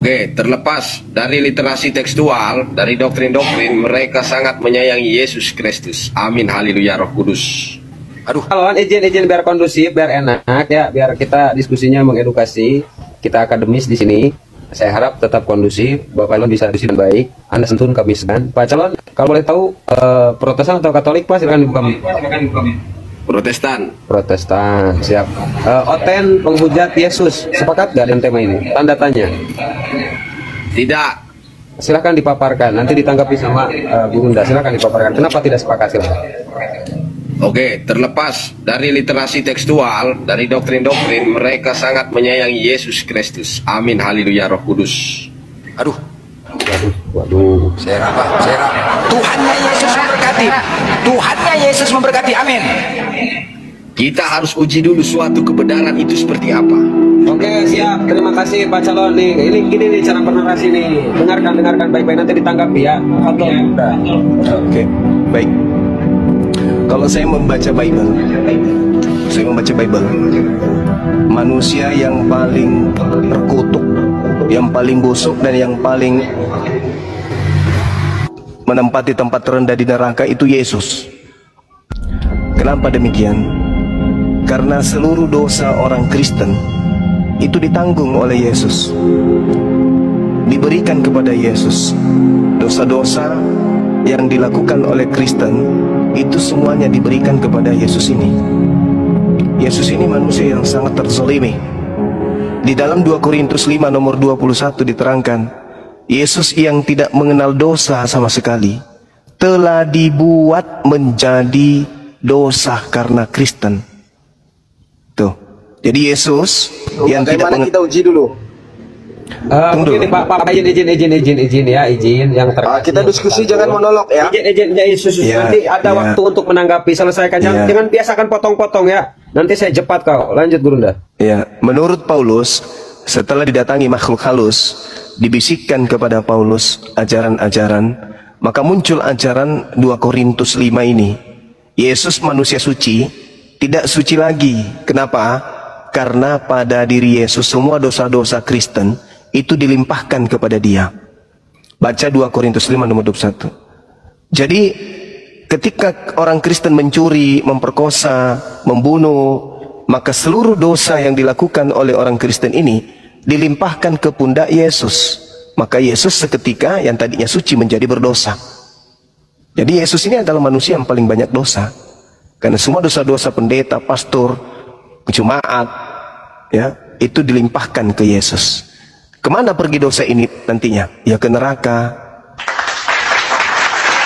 Oke, terlepas dari literasi tekstual, dari doktrin-doktrin, mereka sangat menyayangi Yesus Kristus. Amin, haleluya, Roh Kudus. Aduh. Halo, izin biar kondusif, biar enak ya, biar kita diskusinya mengedukasi, kita akademis di sini. Saya harap tetap kondusif, Bapak calon bisa diskusi dengan baik. Anda santun kami segan. Pak calon, kalau boleh tahu Protestan atau Katolik, Pak, silakan dibuka. Protestan. Protestan, siap. Oten penghujat Yesus, sepakat gak dengan tema ini? Tanda tanya. Tidak. Silahkan dipaparkan, nanti ditanggapi sama Bunda. Silahkan dipaparkan. Kenapa tidak sepakat? Silahkan. Oke, terlepas dari literasi tekstual, dari doktrin-doktrin, mereka sangat menyayangi Yesus Kristus. Amin, haleluya, Roh Kudus. Aduh. Waduh. Saya apa? Tuhannya Yesus memberkati. Tuhannya Yesus memberkati. Amin. Kita harus uji dulu suatu kebenaran itu seperti apa. Oke, siap. Terima kasih Pak calon nih. Ini gini nih cara bernarasi nih. Dengarkan baik-baik, nanti ditanggapi ya. Oke, baik. Kalau saya membaca Bible, manusia yang paling terkutuk, yang paling busuk, dan yang paling menempati tempat terendah di neraka itu Yesus. Kenapa demikian? Karena seluruh dosa orang Kristen itu ditanggung oleh Yesus, diberikan kepada Yesus. Dosa-dosa yang dilakukan oleh Kristen itu semuanya diberikan kepada Yesus ini. Yesus ini manusia yang sangat terzalimi. Di dalam 2 Korintus 5 nomor 21 diterangkan, Yesus yang tidak mengenal dosa sama sekali telah dibuat menjadi dosa karena Kristen. Tuh. Jadi Yesus yang tidak mengenal. Kita uji dulu. Begini Pak, izin ya, izin yang terkait. Kita diskusi, jangan monolog ya. Izin Yesus, nanti ada waktu untuk menanggapi, selesaikan. Jangan biasakan potong-potong ya. Nanti saya cepat kau. Lanjut Gurunda. Ya, menurut Paulus, setelah didatangi makhluk halus, dibisikkan kepada Paulus ajaran-ajaran, maka muncul ajaran 2 Korintus 5 ini. Yesus manusia suci, tidak suci lagi. Kenapa? Karena pada diri Yesus semua dosa-dosa Kristen itu dilimpahkan kepada dia. Baca 2 Korintus 5 nomor 21. Jadi ketika orang Kristen mencuri, memperkosa, membunuh, maka seluruh dosa yang dilakukan oleh orang Kristen ini dilimpahkan ke pundak Yesus. Maka Yesus seketika yang tadinya suci menjadi berdosa. Jadi Yesus ini adalah manusia yang paling banyak dosa. Karena semua dosa-dosa pendeta, pastor, jemaat, ya, itu dilimpahkan ke Yesus. Kemana pergi dosa ini nantinya? Ya ke neraka.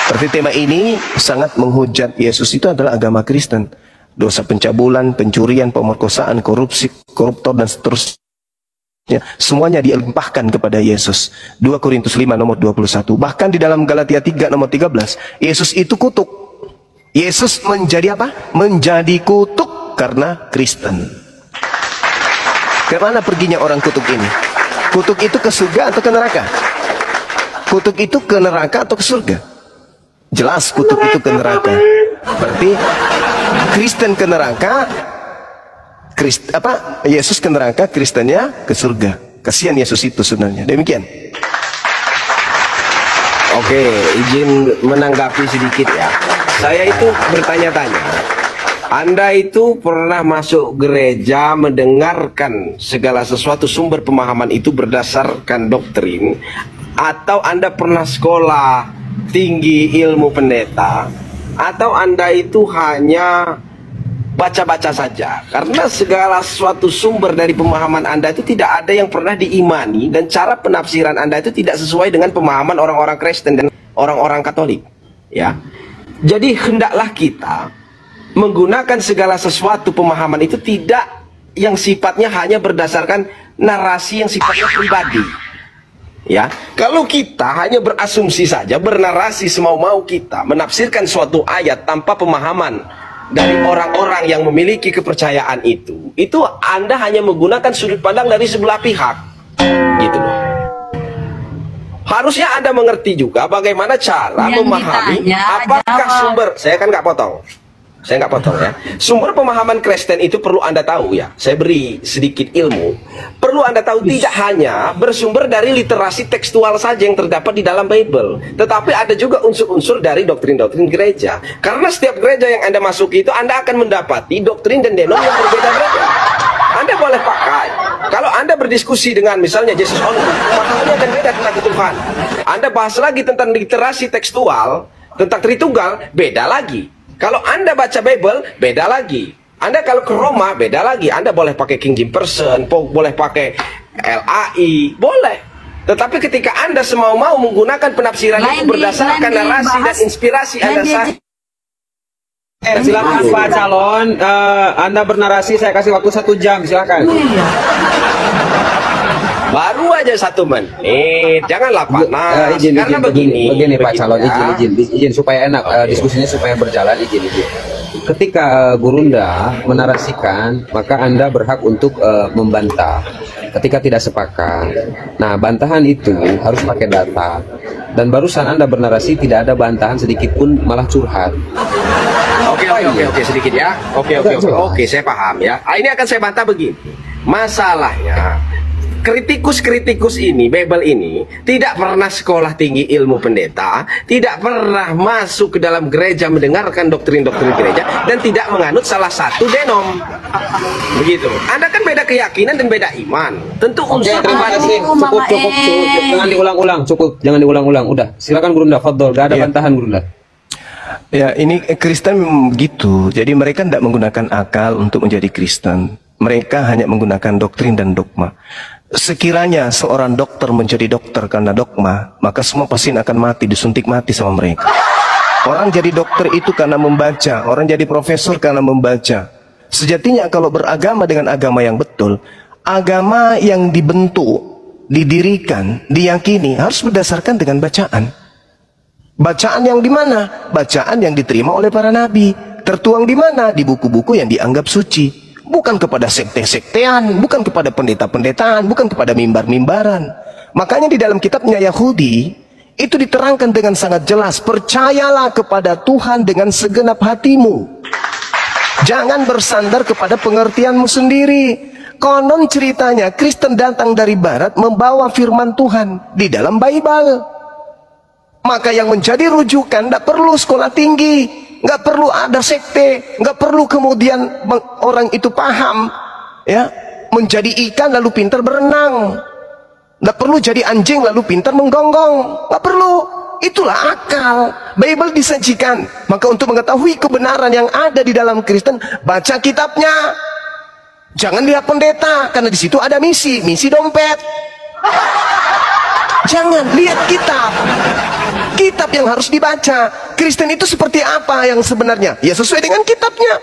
Berarti tema ini sangat menghujat Yesus itu adalah agama Kristen. Dosa pencabulan, pencurian, pemerkosaan, korupsi, koruptor, dan seterusnya, semuanya dilimpahkan kepada Yesus. 2 Korintus 5 nomor 21. Bahkan di dalam Galatia 3 nomor 13, Yesus itu kutuk. Yesus menjadi apa? Menjadi kutuk karena Kristen. Kemana perginya orang kutuk ini? Kutuk itu ke surga atau ke neraka? Kutuk itu ke neraka atau ke surga? Jelas kutuk itu ke neraka. Berarti Kristen ke neraka, Yesus ke neraka, Kristennya ke surga. Kasihan Yesus itu sebenarnya. Demikian. Oke, izin menanggapi sedikit ya. Saya itu bertanya-tanya, Anda itu pernah masuk gereja mendengarkan segala sesuatu sumber pemahaman itu berdasarkan doktrin, atau Anda pernah sekolah tinggi ilmu pendeta, atau Anda itu hanya baca-baca saja? Karena segala sesuatu sumber dari pemahaman Anda itu tidak ada yang pernah diimani, dan cara penafsiran Anda itu tidak sesuai dengan pemahaman orang-orang Kristen dan orang-orang Katolik, ya. Jadi hendaklah kita menggunakan segala sesuatu pemahaman itu tidak yang sifatnya hanya berdasarkan narasi yang sifatnya pribadi. Ya, kalau kita hanya berasumsi saja, bernarasi semau-mau kita, menafsirkan suatu ayat tanpa pemahaman dari orang-orang yang memiliki kepercayaan itu Anda hanya menggunakan sudut pandang dari sebelah pihak, gitu loh. Harusnya Anda mengerti juga bagaimana cara memahami apakah sumber. Saya kan nggak potong. Saya nggak potong ya. Sumber pemahaman Kristen itu perlu Anda tahu ya. Saya beri sedikit ilmu. Perlu Anda tahu tidak hanya bersumber dari literasi tekstual saja yang terdapat di dalam Bible, tetapi ada juga unsur-unsur dari doktrin-doktrin gereja. Karena setiap gereja yang Anda masuki itu Anda akan mendapati doktrin dan denom yang berbeda-beda. Anda boleh pakai. Kalau Anda berdiskusi dengan misalnya Jesus Only, pemahamannya akan beda tentang Tuhan. Anda bahas lagi tentang literasi tekstual, tentang Tritunggal, beda lagi. Kalau Anda baca Bible, beda lagi. Anda kalau ke Roma, beda lagi. Anda boleh pakai King James Version, boleh pakai LAI, boleh. Tetapi ketika Anda semau-mau menggunakan penafsiran itu berdasarkan narasi dan inspirasi Anda sendiri. Silakan Pak Calon, Anda bernarasi, saya kasih waktu 1 jam, silakan. Baru aja 1 menit, janganlah panas. Karena begini Pak Calon, izin supaya enak, diskusinya supaya berjalan, izin. Ketika Gurunda menarasikan, maka Anda berhak untuk membantah. Ketika tidak sepakat, nah bantahan itu harus pakai data. Dan barusan Anda bernarasi tidak ada bantahan sedikit pun, malah curhat. Oke, sedikit ya. Oke, saya paham ya. Ini akan saya bantah begini. Masalahnya, kritikus-kritikus ini, Bible ini, tidak pernah sekolah tinggi ilmu pendeta, tidak pernah masuk ke dalam gereja mendengarkan doktrin-doktrin gereja, dan tidak menganut salah satu denom. Begitu. Anda kan beda keyakinan dan beda iman. Tentu unsur Terima kasih. Cukup. Jangan diulang-ulang, cukup. Jangan diulang-ulang. Udah, silakan Gurunda, fadhol. Gak ada bantahan Gurunda. Ya, ini Kristen begitu. Jadi mereka tidak menggunakan akal untuk menjadi Kristen. Mereka hanya menggunakan doktrin dan dogma. Sekiranya seorang dokter menjadi dokter karena dogma, maka semua pasien akan mati, disuntik mati sama mereka. Orang jadi dokter itu karena membaca, orang jadi profesor karena membaca. Sejatinya kalau beragama dengan agama yang betul, agama yang dibentuk, didirikan, diyakini harus berdasarkan dengan bacaan. Bacaan yang di mana? Bacaan yang diterima oleh para nabi. Tertuang di mana? Di buku-buku yang dianggap suci. Bukan kepada sekte-sektean, bukan kepada pendeta-pendetaan, bukan kepada mimbar-mimbaran. Makanya di dalam kitabnya Yahudi, itu diterangkan dengan sangat jelas, percayalah kepada Tuhan dengan segenap hatimu. Jangan bersandar kepada pengertianmu sendiri. Konon ceritanya, Kristen datang dari barat membawa firman Tuhan di dalam Bible. Maka yang menjadi rujukan tidak perlu sekolah tinggi, nggak perlu ada sekte, nggak perlu kemudian orang itu paham, ya, menjadi ikan lalu pintar berenang, nggak perlu jadi anjing lalu pintar menggonggong, nggak perlu. Itulah akal. Bible disajikan. Maka untuk mengetahui kebenaran yang ada di dalam Kristen, baca kitabnya. Jangan lihat pendeta, karena di situ ada misi dompet. Jangan lihat kitab yang harus dibaca. Kristen itu seperti apa yang sebenarnya? Ya sesuai dengan kitabnya.